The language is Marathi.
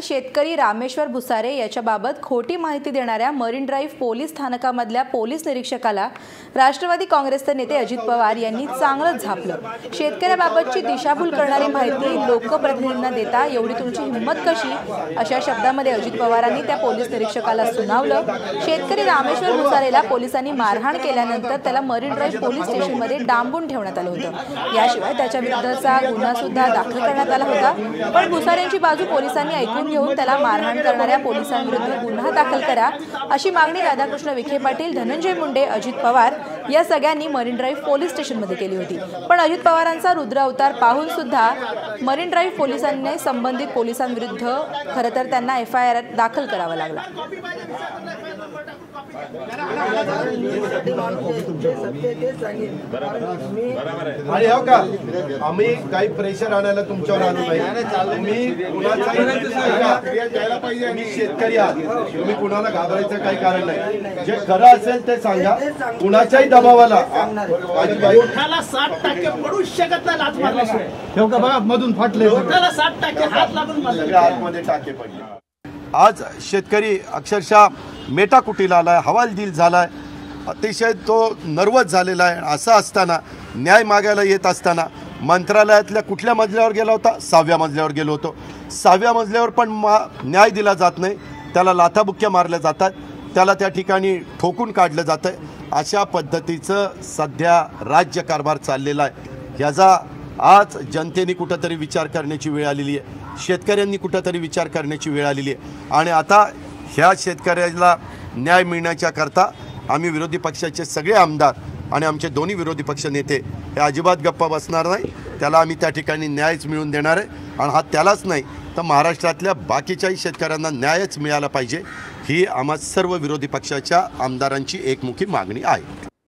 शेतकरी रामेश्वर भुसारे याच्याबाबत खोटी माहिती देणाऱ्या मरीन ड्राईव्ह पोलीस स्थानकामधल्या पोलीस निरीक्षकाला राष्ट्रवादी काँग्रेसचे नेते अजित पवार यांनी चांगलंच झापलं। शेतकऱ्याबाबतची दिशाभूल करणारी माहिती लोकप्रतिनिधींना देता एवढी तुमची हिंमत कशी, अशा शब्दांमध्ये अजित पवारांनी त्या पोलीस निरीक्षकाला सुनावलं। शेतकरी रामेश्वर भुसारेला पोलिसांनी मारहाण केल्यानंतर त्याला मरीन ड्राईव्ह पोलीस स्टेशनमध्ये डांबून ठेवण्यात आलं होतं। याशिवाय त्याच्या विरुद्धचा गुन्हा सुद्धा दाखल करण्यात आला होता। पण भुसारेंची बाजू पोलिसांनी ऐकून घेऊन त्याला मारहाण करणाऱ्या पोलिसांविरुद्ध गुन्हा दाखल करा अशी मागणी राधाकृष्ण विखे पाटील, धनंजय मुंडे, अजित पवार या सगळ्यांनी मरीन ड्राईव्ह पोलीस स्टेशनमध्ये केली होती। पण अजित पवारांचा रुद्र अवतार पाहून सुद्धा मरीन ड्राईव्ह पोलिसांनी संबंधित पोलिसांविरुद्ध खरं तर त्यांना FIR दाखल करावा लागला। आणि हो का आम्ही काही प्रेशर आणायला तुमच्यावर आलो नाही। तुम्ही शेतकरी आहात, तुम्ही कुणाला घाबरायचं काही कारण नाही। जे खरं असेल ते सांगा, कुणाच्याही दबावाला 60% पडू शकत नाही। लाच मारल्याशिवाय ठेव का बघा, मधून फाटले 60% हात लागून सगळे आतमध्ये टाके पडले। आज शेतकरी अक्षरशः मेटाकुटीला आलाय, हवालदिल झालाय, अतिशय तो नर्वस झालेला आहे। असं असताना न्याय मागायला येत असताना मंत्रालयातल्या कुठल्या मजल्यावर गेला होता? 6व्या मजल्यावर गेलो होतो। 6व्या मजल्यावर पण न्याय दिला जात नाही, त्याला लाथाबुक्क्या मारल्या जातात, त्याला त्या ठिकाणी ठोकून काढलं जातं। अशा पद्धतीचं सध्या राज्यकारभार चाललेला आहे। याचा आज जनतेने कुठंतरी विचार करण्याची वेळ आलेली आहे, शेतकऱ्यांनी कुठंतरी विचार करण्याची वेळ आलेली आहे। आणि आता ह्या शेतकऱ्याला न्याय मिळण्याच्या करता आम्ही विरोधी पक्षाचे सगळे आमदार आणि आमचे दोन्ही विरोधी पक्ष नेते हे अजिबात गप्पा बसणार नाही। त्याला आम्ही त्या ठिकाणी न्यायच मिळवून देणार आहे। आणि हा त्यालाच नाही तर महाराष्ट्रातल्या बाकीच्याही शेतकऱ्यांना न्यायच मिळाला पाहिजे, ही आम्हा सर्व विरोधी पक्षाच्या आमदारांची एकमुखी मागणी आहे।